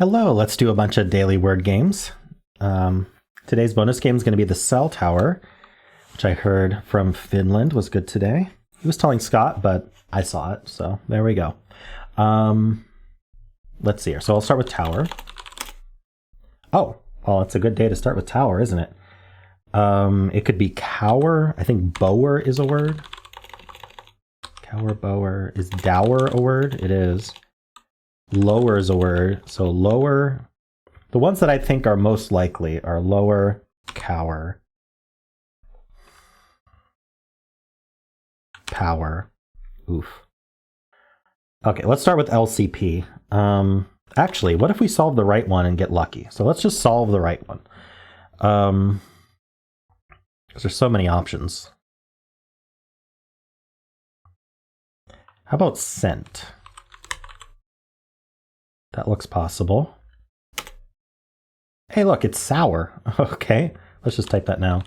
Hello, let's do a bunch of daily word games. Today's bonus game is going to be the Cell Tower, which I heard from Finland was good today. He was telling Scott, but I saw it, so there we go. Let's see here. So I'll start with tower. Oh, well, it's a good day to start with tower, isn't it? It could be cower. I think bower is a word. Cower, bower. Is dower a word? It is. Lower is a word. So lower. The ones that I think are most likely are lower, cower, power. Oof. Okay, let's start with LCP. Actually, what if we solve the right one and get lucky? So let's just solve the right one. Because there's so many options. How about scent? That looks possible. Hey, look, it's sour. Okay, let's just type that now.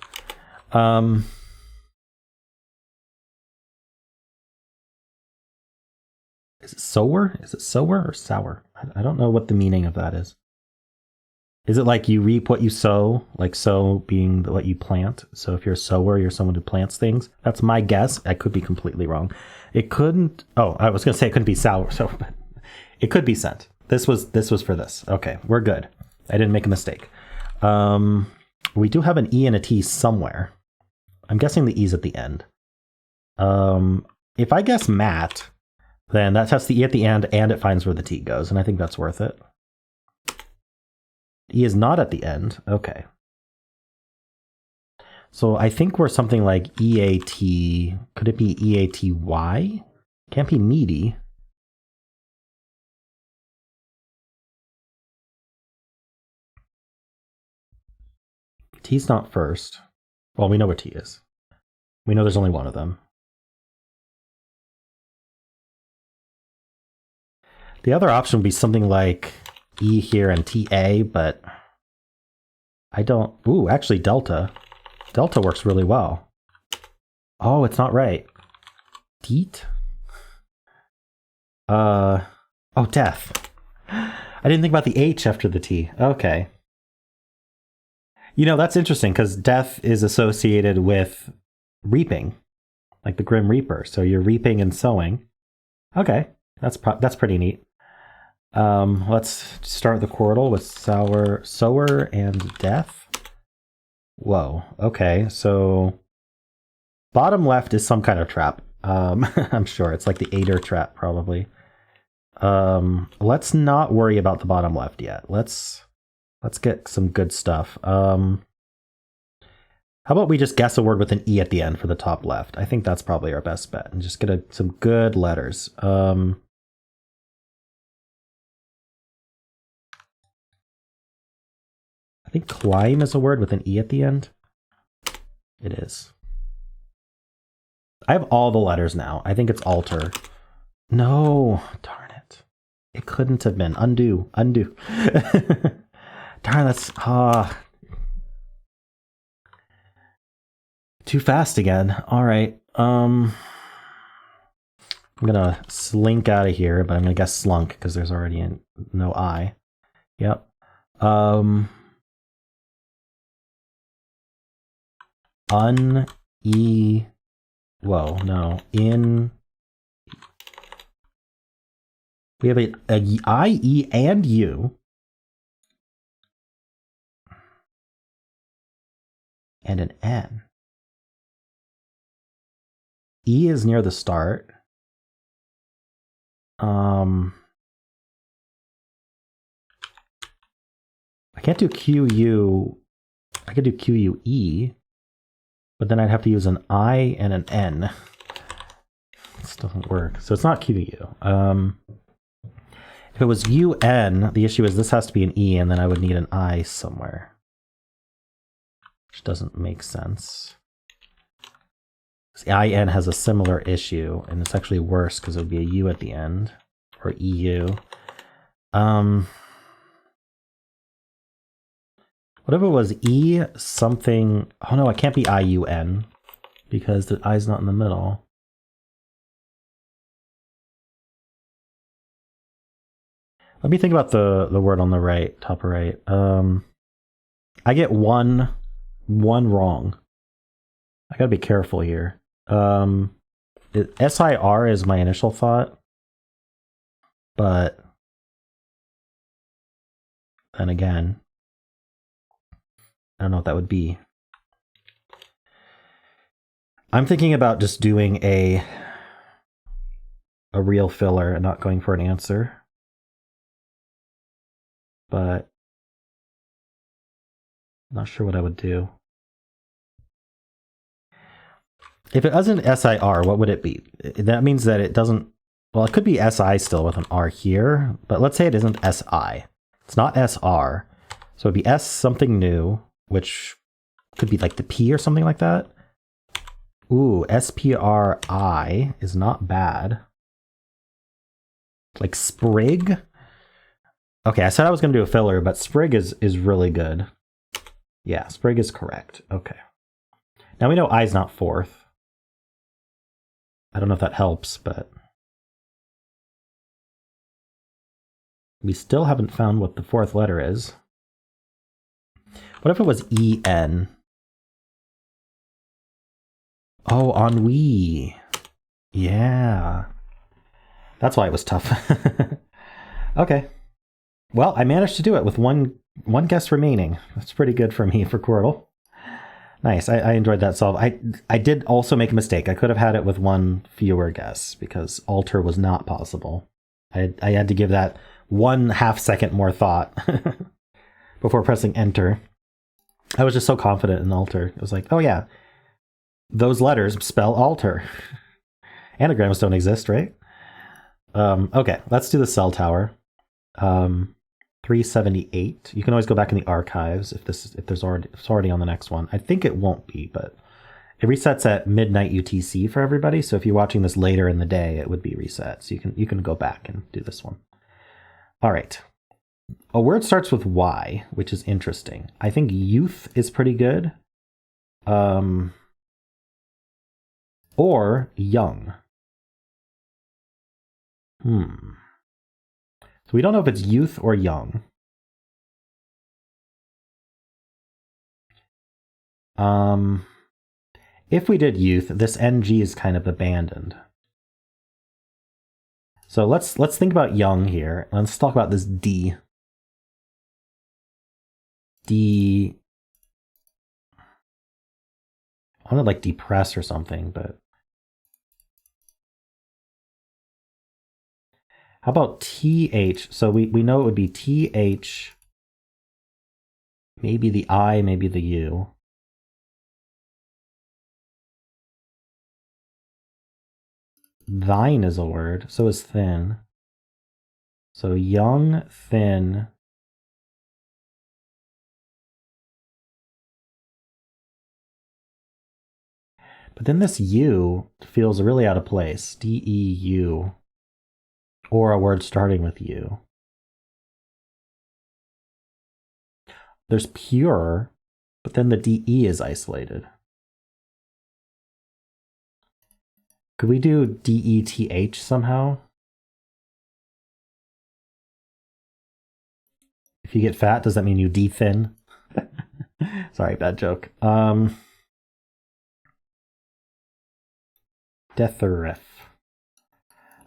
Is it sower? Is it sower or sour? I don't know what the meaning of that is. Is it like you reap what you sow? Like sow being what you plant? So if you're a sower, you're someone who plants things? That's my guess. I could be completely wrong. It couldn't... Oh, I was going to say it couldn't be sour, so it could be scent. This was for this. Okay, we're good. I didn't make a mistake. We do have an E and a T somewhere. I'm guessing the E's at the end. If I guess mat, then that has the E at the end and it finds where the T goes, and I think that's worth it. E is not at the end. Okay. So I think we're something like EAT. Could it be EATY? Can't be meaty. T's not first. Well, we know what T is. We know there's only one of them. The other option would be something like E here and TA, but I don't... Ooh, actually delta. Delta works really well. Oh, it's not right. Teat? Oh, death. I didn't think about the H after the T. Okay. You know, that's interesting because death is associated with reaping, like the Grim Reaper. So you're reaping and sowing. Okay, that's pretty neat. Let's start the Quordle with sower and death. Whoa. Okay, so bottom left is some kind of trap. I'm sure it's like the Aider trap, probably. Let's not worry about the bottom left yet. Let's get some good stuff. How about we just guess a word with an E at the end for the top left? I think that's probably our best bet, and just get some good letters. I think climb is a word with an E at the end. It is. I have all the letters now. I think it's alter. No, darn it. It couldn't have been. Undo. Darn, that's... Too fast again. All right. I'm going to slink out of here, but I'm going to guess slunk because there's already no I. Yep. Whoa, no. In... We have a I, E, and U. And an N. E is near the start. I can't do QU. I could do QUE, but then I'd have to use an I and an N. This doesn't work. So it's not QU. If it was UN, the issue is this has to be an E, and then I would need an I somewhere. Which doesn't make sense. The IN has a similar issue, and it's actually worse because it would be a U at the end, or EU. What if it was E something? Oh no, it can't be IUN because the I's not in the middle. Let me think about the word on the right, top right. I get one wrong. I gotta be careful here. SIR is my initial thought, but then again, I don't know what that would be. I'm thinking about just doing a real filler and not going for an answer. But I'm not sure what I would do. If it wasn't SIR, what would it be? That means that it doesn't, well, it could be SI still with an R here, but let's say it isn't SI. It's not SR. So it'd be S something new, which could be like the P or something like that. Ooh, SPRI is not bad. Like Sprig. Okay, I said I was going to do a filler, but Sprig is really good. Yeah, Sprig is correct. Okay. Now we know I's not fourth. I don't know if that helps, but we still haven't found what the fourth letter is. What if it was EN? Oh, ennui. Yeah. That's why it was tough. Okay. Well, I managed to do it with one guess remaining. That's pretty good for me for Quordle. Nice. I enjoyed that solve. I did also make a mistake. I could have had it with one fewer guess because alter was not possible. I had to give that 1/2 second more thought before pressing enter. I was just so confident in alter. It was like, oh yeah, those letters spell alter. Anagrams don't exist, right? Okay, let's do the cell tower. 378. You can always go back in the archives if it's already on the next one. I think it won't be, but it resets at midnight UTC for everybody. So if you're watching this later in the day, it would be reset. So you can go back and do this one. All right. A word starts with Y, which is interesting. I think youth is pretty good. Or young. So we don't know if it's youth or young. If we did youth, this NG is kind of abandoned. So let's think about young here. Let's talk about this D. D. I want to like depress or something, but how about TH? So we know it would be TH, maybe the I, maybe the U. Thine is a word, so is thin. So young, thin. But then this U feels really out of place. DEU. Or a word starting with U. There's pure, but then the DE is isolated. Could we do DETH somehow? If you get fat, does that mean you de-thin? Sorry, bad joke. Deathereth.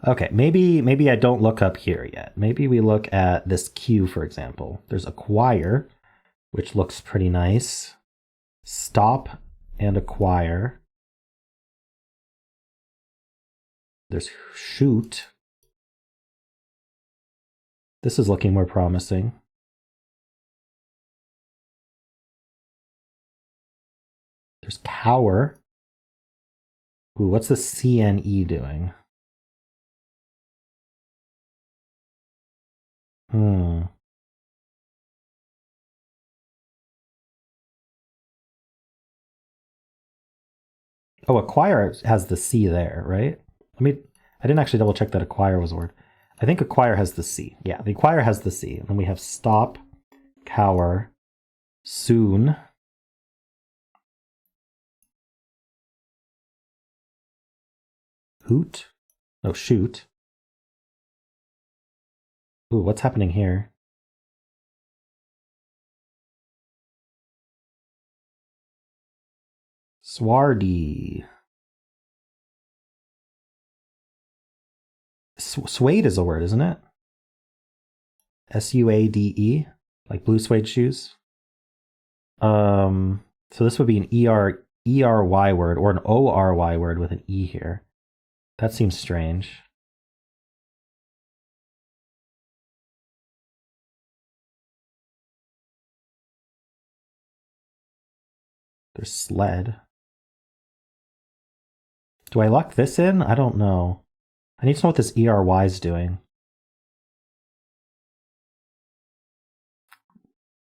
Okay, maybe I don't look up here yet. Maybe we look at this Q, for example. There's acquire, which looks pretty nice. Stop and acquire. There's shoot. This is looking more promising. There's cower. Ooh, what's the CNE doing? Oh, acquire has the C there, right? I didn't actually double check that acquire was a word. I think acquire has the C. Yeah, the acquire has the C. And then we have stop, cower, soon. Hoot. Oh, shoot. Ooh, what's happening here? Swardy. Suede is a word, isn't it? Suade, like blue suede shoes. So this would be an ERY word or an ORY word with an E here. That seems strange. There's sled. Do I lock this in? I don't know. I need to know what this ERY is doing.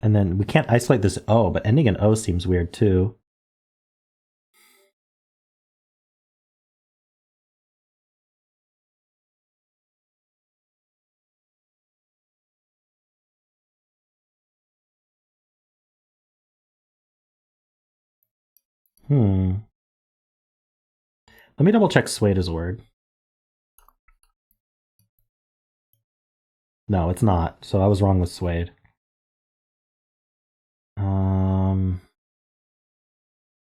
And then we can't isolate this O, but ending in O seems weird too. Let me double check suede as a word. No, it's not. So I was wrong with suede.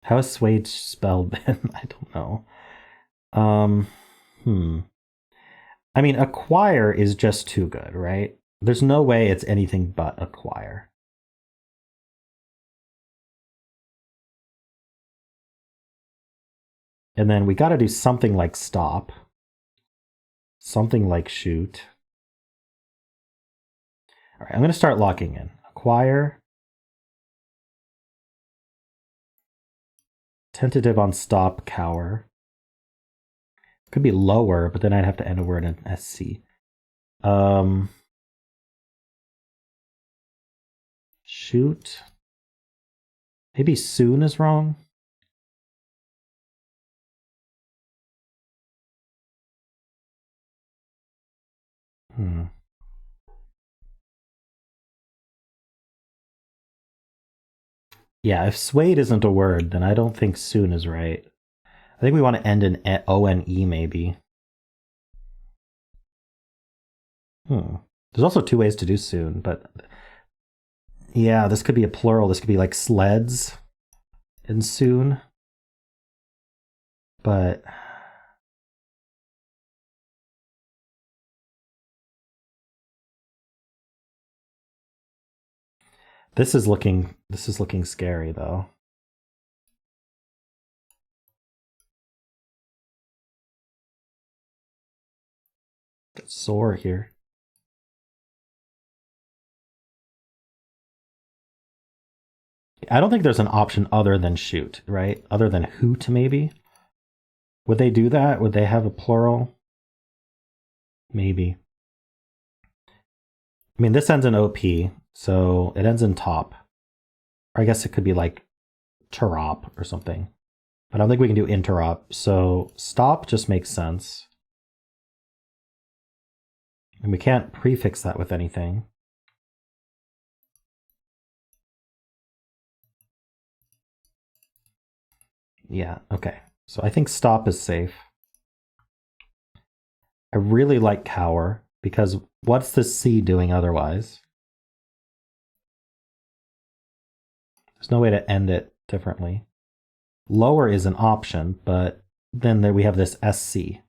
How is suede spelled then? I don't know. I mean, acquire is just too good, right? There's no way it's anything but acquire. And then we got to do something like stop. Something like shoot. All right, I'm going to start locking in. Acquire. Tentative on stop, cower. Could be lower, but then I'd have to end a word in SC. Shoot. Maybe soon is wrong. Yeah, if suede isn't a word, then I don't think soon is right. I think we want to end in O-N-E maybe. There's also two ways to do soon, but yeah, this could be a plural. This could be like sleds in soon. But this is looking scary though. It's sore here. I don't think there's an option other than shoot, right? Other than hoot, maybe? Would they do that? Would they have a plural? Maybe. I mean, this ends in OP, so it ends in top. Or I guess it could be like terop or something. But I don't think we can do interop, so stop just makes sense. And we can't prefix that with anything. Yeah, okay. So I think stop is safe. I really like cower, because what's the C doing otherwise? There's no way to end it differently. Lower is an option, but then there we have this SC.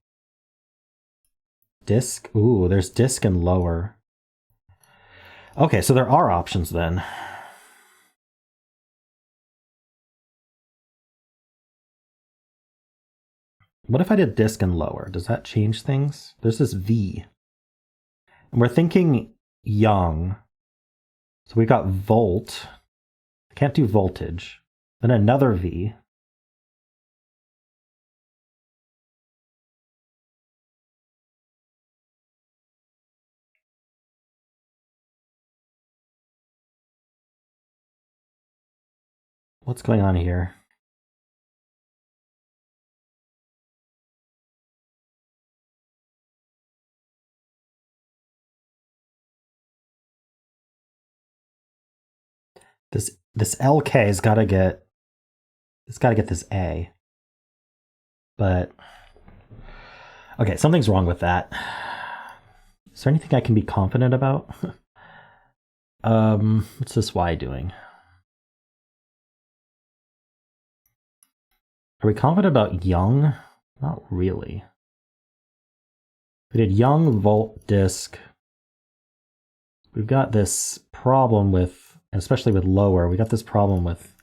Disk? Ooh, there's disk and lower. Okay, so there are options then. What if I did disk and lower? Does that change things? There's this V. And we're thinking young. So we've got volt. I can't do voltage. Then another V. What's going on here? This LK has got to get, it's got to get this A. But okay, something's wrong with that. Is there anything I can be confident about? What's this Y doing? Are we confident about young? Not really. We did young, volt, disk. We've got this problem with, especially with lower, we got this problem with,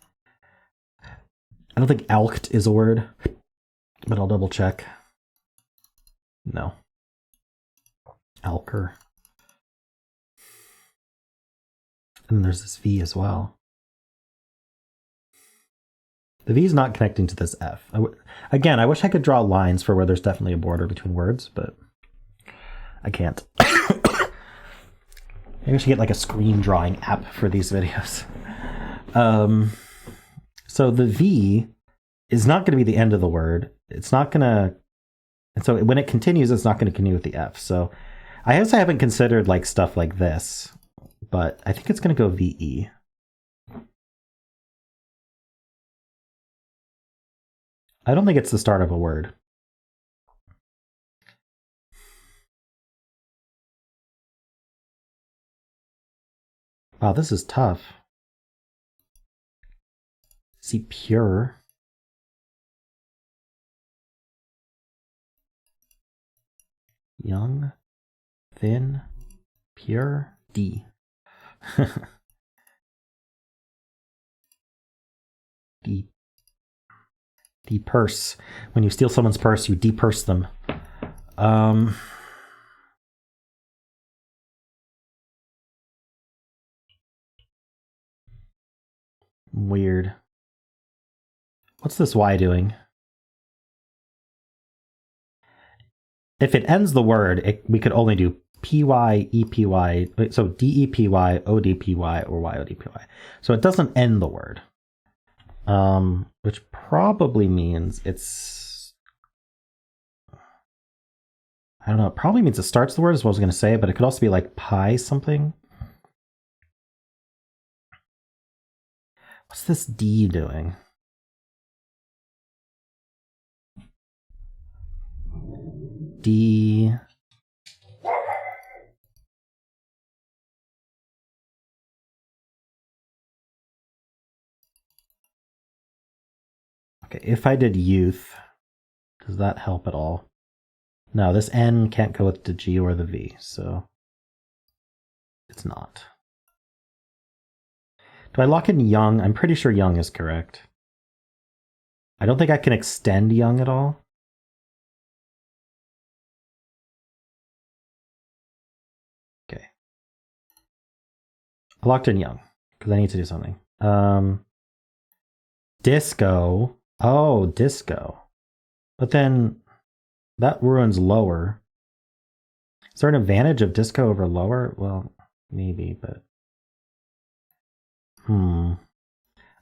I don't think alked is a word, but I'll double check. No. Alker. And then there's this V as well. The V is not connecting to this F. Again, I wish I could draw lines for where there's definitely a border between words, but I can't. Maybe I should get like a screen drawing app for these videos. So the V is not going to be the end of the word. It's not going to, and so when it continues, it's not going to continue with the F. So I guess I haven't considered like stuff like this, but I think it's going to go VE. I don't think it's the start of a word. Wow, this is tough. See, pure. Young, thin, pure, D. D. Depurse. When you steal someone's purse, you depurse them. Weird. What's this Y doing? If it ends the word, we could only do PY, EPY, so DEPY, ODPY, or YODPY. So it doesn't end the word. Which probably means it's, I don't know, it probably means it starts the word is what I was going to say, but it could also be like pi something. What's this D doing? D. Okay, if I did youth, does that help at all? No, this N can't go with the G or the V, so it's not. Do I lock in young? I'm pretty sure young is correct. I don't think I can extend young at all. Okay. I locked in young because I need to do something. Disco. Oh, disco. But then that ruins lower. Is there an advantage of disco over lower? Well, maybe, but... I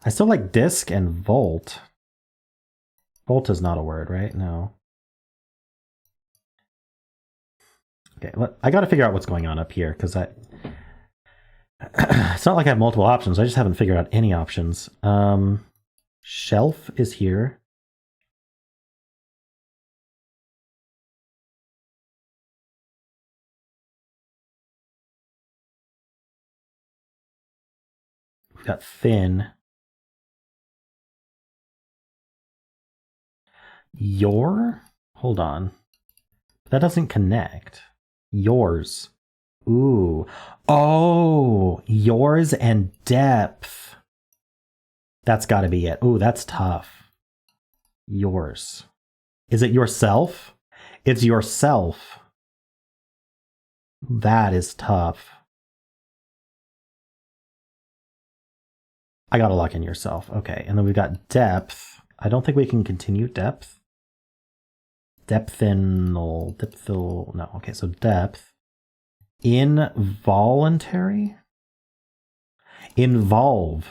still like disc and volt. Volt is not a word, right? No. Okay, I gotta figure out what's going on up here, because it's not like I have multiple options, I just haven't figured out any options. Shelf is here. We've got thin. Your? Hold on. That doesn't connect. Yours. Ooh. Oh, yours and depth. That's got to be it. Ooh, that's tough. Yours. Is it yourself? It's yourself. That is tough. I gotta lock in yourself. Okay, and then we've got depth. I don't think we can continue depth. Depthinal. No, okay, so depth. Involuntary? Involve.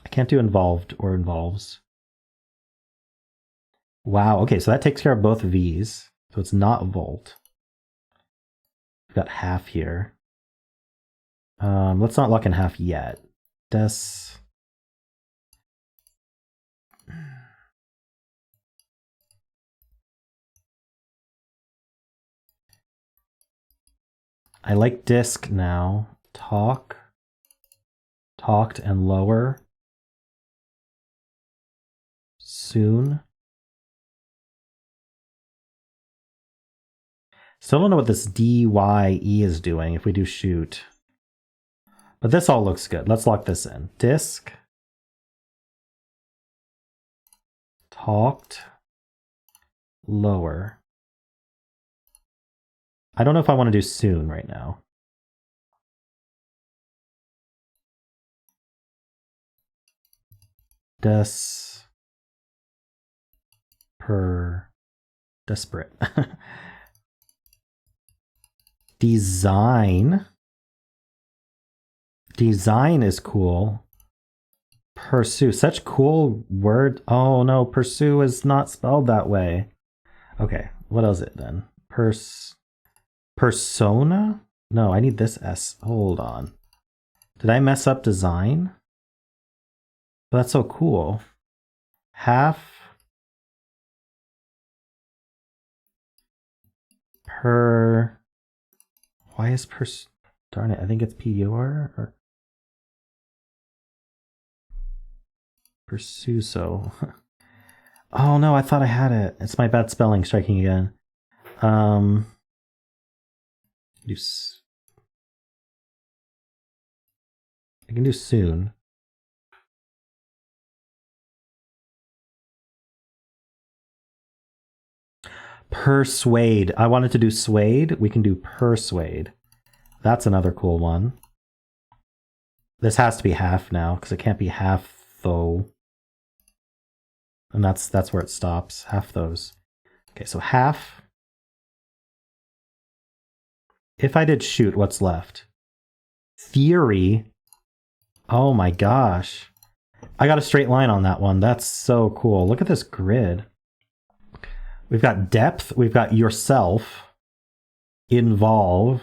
I can't do involved or involves. Wow, okay, so that takes care of both V's. So it's not volt. We've got half here. Let's not lock in half yet. Des. I like disk now. Talk. Talked and lower. Soon. Still don't know what this DYE is doing if we do shoot. But this all looks good. Let's lock this in. Disk. Talked. Lower. I don't know if I want to do soon right now. Desperate. Design. Design is cool. Pursue. Such cool word. Oh no, pursue is not spelled that way. Okay, what is it then? Persona? No, I need this S. Hold on. Did I mess up design? That's so cool. Half per. Why is darn it, I think it's PUR or pursue so. Oh no, I thought I had it. It's my bad spelling striking again. I can do soon. Persuade. I wanted to do suede. We can do persuade. That's another cool one. This has to be half now, because it can't be half though. And that's where it stops. Half those. Okay, so half. If I did shoot, what's left? Theory. Oh my gosh. I got a straight line on that one. That's so cool. Look at this grid. We've got depth. We've got yourself. Involve.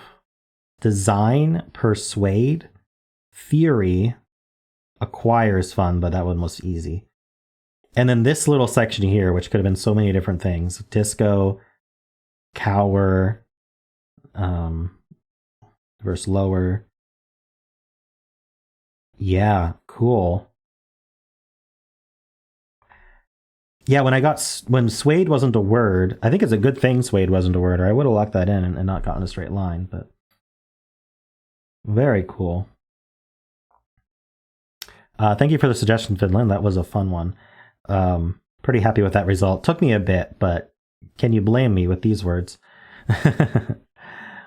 Design. Persuade. Theory. Acquire is fun, but that one was easy. And then this little section here, which could have been so many different things. Disco. Cower. Verse lower. Yeah, cool. Yeah, when suede wasn't a word, I think it's a good thing suede wasn't a word, or I would have locked that in and not gotten a straight line, but very cool. Thank you for the suggestion, Finland. That was a fun one. Pretty happy with that result. Took me a bit, but can you blame me with these words?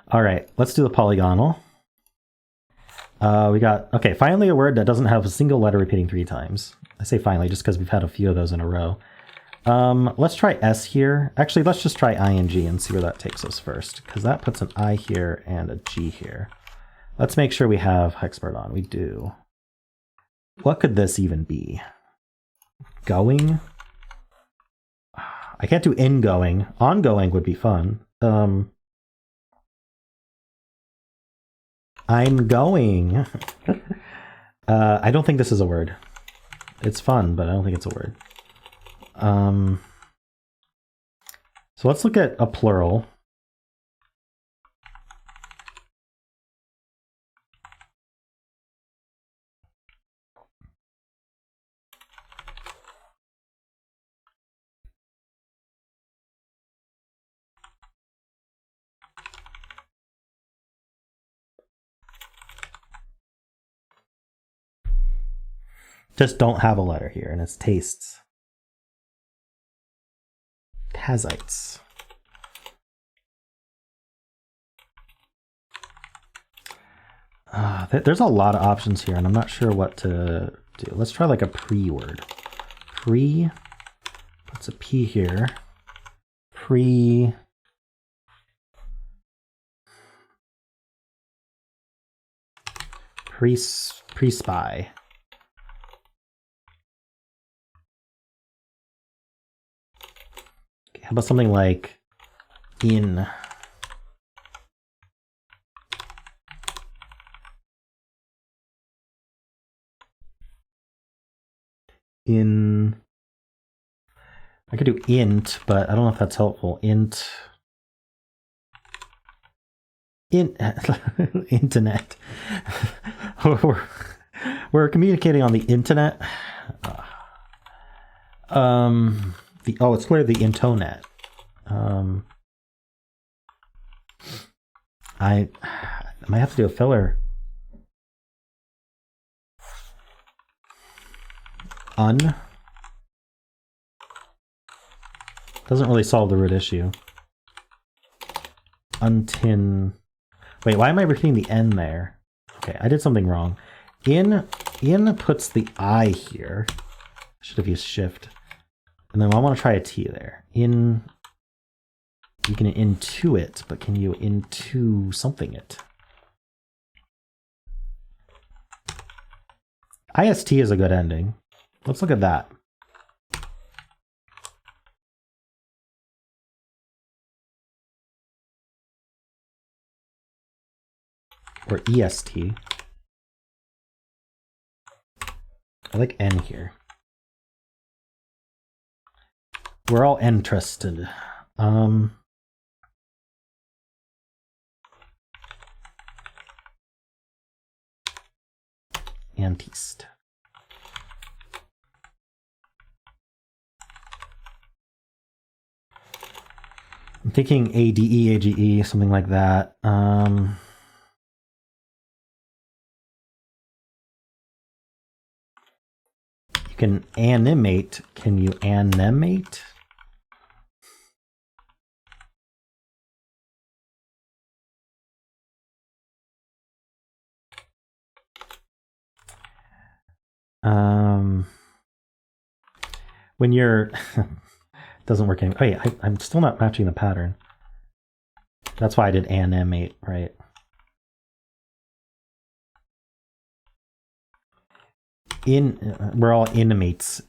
All right, let's do the polygonal. We got, okay, finally a word that doesn't have a single letter repeating 3 times. I say finally just because we've had a few of those in a row. Let's try S here. Actually, let's just try ing and see where that takes us first, because that puts an I here and a G here. Let's make sure we have Hexpert on. We do. What could this even be? Going? I can't do ingoing. Ongoing would be fun. I'm going. I don't think this is a word. It's fun, but I don't think it's a word. So let's look at a plural. Just don't have a letter here, and it's tastes. Tazites. There's a lot of options here, and I'm not sure what to do. Let's try like a pre-word. Pre, puts a P here. Pre-spy. How about something like in? In. I could do int, but I don't know if that's helpful. Int. Internet. we're communicating on the internet. It's clear the internet. I might have to do a filler. Doesn't really solve the root issue. Untin. Wait, why am I repeating the N there? Okay, I did something wrong. In puts the I here. Should have used shift. And then I want to try a T there. You can into it, but can you into something it? IST is a good ending. Let's look at that. Or EST. I like N here. We're all interested. Antist. I'm thinking ADE, AGE, something like that. You can animate. Can you animate? When you're doesn't work anymore. Wait, I'm still not matching the pattern. That's why I did animate, right? We're all animates.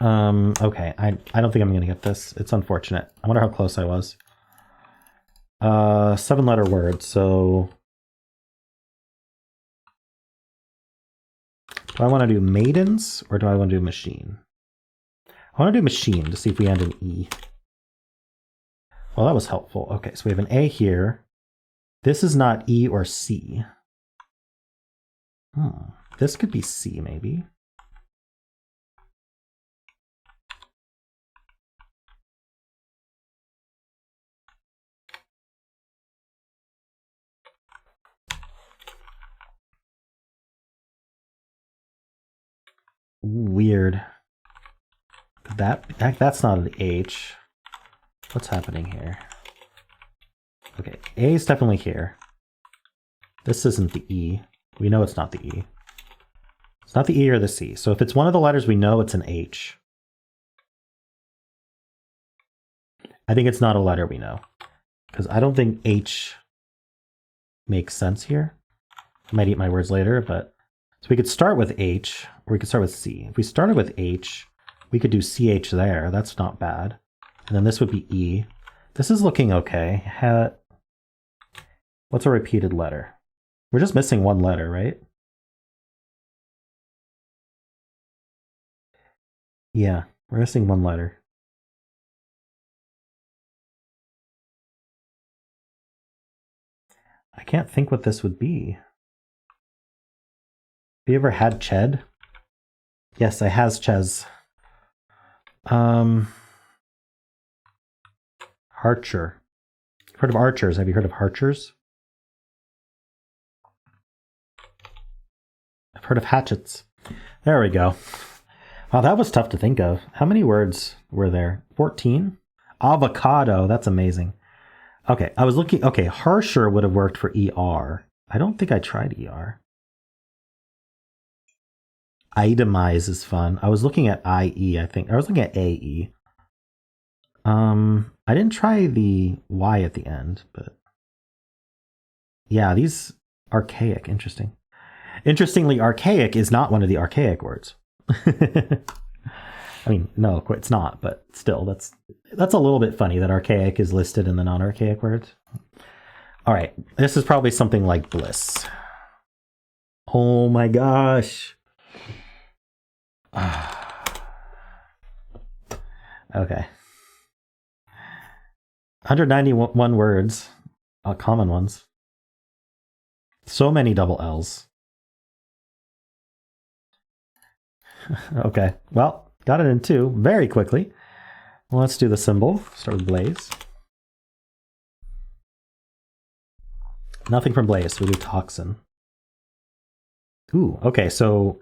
Okay, I don't think I'm gonna get this. It's unfortunate. I wonder how close I was. 7-letter word, so do I want to do maidens or do I want to do machine? I want to do machine to see if we end in E. Well, that was helpful. Okay, so we have an A here. This is not E or C. This could be C, maybe. Weird. That's not an H. What's happening here? Okay, A is definitely here. This isn't the E. We know it's not the E. It's not the E or the C. So if it's one of the letters, we know it's an H. I think it's not a letter we know. Because I don't think H makes sense here. I might eat my words later, but... So we could start with H, or we could start with C. If we started with H, we could do CH there. That's not bad. And then this would be E. This is looking okay. What's a repeated letter? We're just missing one letter, right? Yeah, we're missing one letter. I can't think what this would be. Have you ever had ched? Yes, I has ches. Harcher. You've heard of archers. Have you heard of harchers? I've heard of hatchets. There we go. Wow, that was tough to think of. How many words were there? 14? Avocado. That's amazing. Okay, I was looking. Okay, harsher would have worked for ER. I don't think I tried ER. Itemize is fun. I was looking at IE, I think. I was looking at AE. I didn't try the Y at the end, but yeah, these archaic, interesting. Interestingly, archaic is not one of the archaic words. I mean, no, it's not, but still, that's a little bit funny that archaic is listed in the non-archaic words. All right, this is probably something like bliss. Oh my gosh. Okay. 191 words, common ones. So many double L's. Okay, well, got it in 2 very quickly. Well, let's do the symbol. Start with Blaze. Nothing from Blaze, so we do Toxin. Ooh, okay, so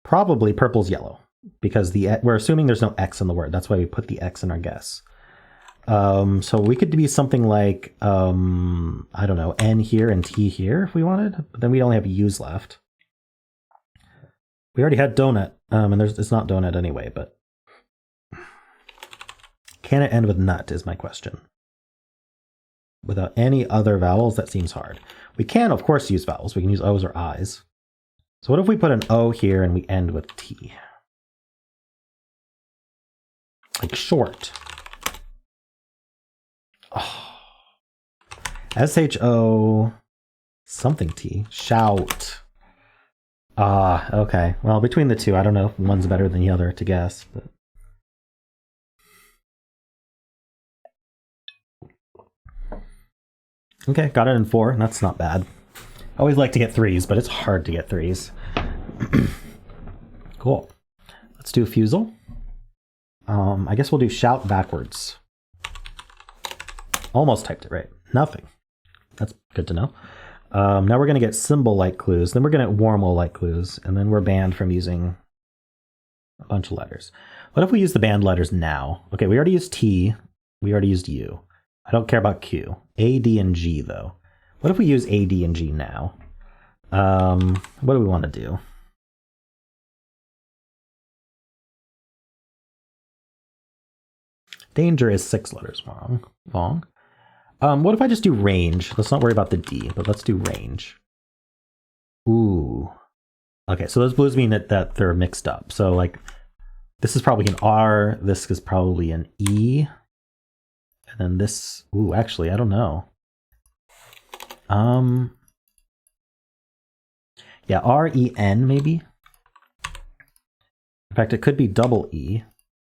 probably purple's yellow, because we're assuming there's no X in the word. That's why we put the X in our guess. So we could be something like, I don't know, N here and T here if we wanted, but then we'd only have U's left. We already had donut, and it's not donut anyway, but can it end with nut is my question. Without any other vowels, that seems hard. We can, of course, use vowels. We can use O's or I's. So what if we put an O here and we end with T? Like short. Oh. S-H-O something T. Shout. Ah, okay. Well, between the two, I don't know if one's better than the other to guess. But... okay, got it in 4. That's not bad. I always like to get 3s, but it's hard to get 3s. Cool. Let's do Fusele. I guess we'll do shout backwards. Almost typed it right. Nothing. That's good to know. Now we're going to get symbol-like clues. Then we're going to get Wordle-like clues. And then we're banned from using a bunch of letters. What if we use the banned letters now? Okay, we already used T. We already used U. I don't care about Q. A, D, and G, though. What if we use A, D, and G now? What do we want to do? Danger is 6 letters long. What if I just do range? Let's not worry about the D, but let's do range. Ooh. Okay, so those blues mean that they're mixed up. So like, this is probably an R, this is probably an E, and then this, ooh, actually, I don't know. Yeah, R-E-N maybe. In fact, it could be double E.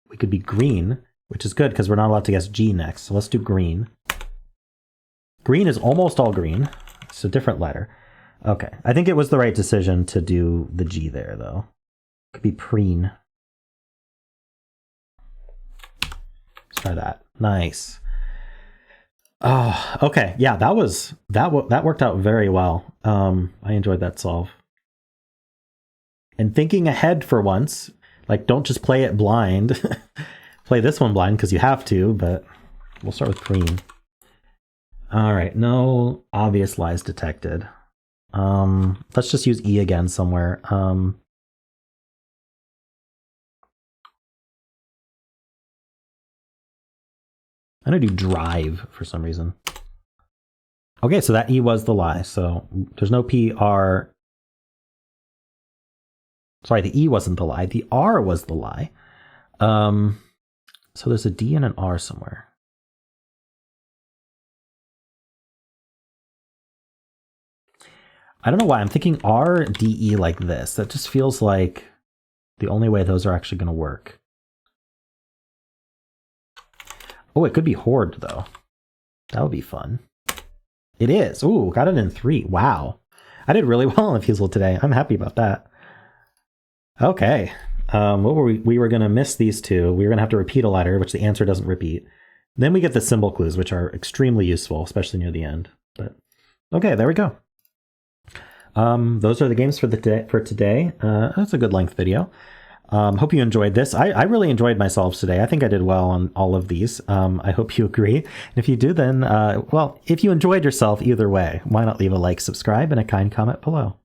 We could be green, which is good because we're not allowed to guess G next. So let's do green. Green is almost all green. It's a different letter. Okay, I think it was the right decision to do the G there, though. Could be preen. Let's try that. Nice. Oh, okay. Yeah, that worked out very well. I enjoyed that solve. And thinking ahead for once, like don't just play it blind. Play this one blind because you have to, but we'll start with green. All right, no obvious lies detected. Let's just use E again somewhere. I'm gonna do drive for some reason. Okay, so that E was the lie. So there's no P, R. Sorry, the E wasn't the lie. The R was the lie. So there's a D and an R somewhere. I don't know why I'm thinking R, D, E like this. That just feels like the only way those are actually going to work. Oh, it could be horde though. That would be fun. It is. Ooh, got it in 3. Wow. I did really well on the Fusele today. I'm happy about that. Okay. What were we were going to miss these two. We were going to have to repeat a letter, which the answer doesn't repeat. Then we get the symbol clues, which are extremely useful, especially near the end. But okay, there we go. Those are the games for today. That's a good length video. Hope you enjoyed this. I really enjoyed myself today. I think I did well on all of these. I hope you agree. And if you do, then, well, if you enjoyed yourself either way, why not leave a like, subscribe, and a kind comment below.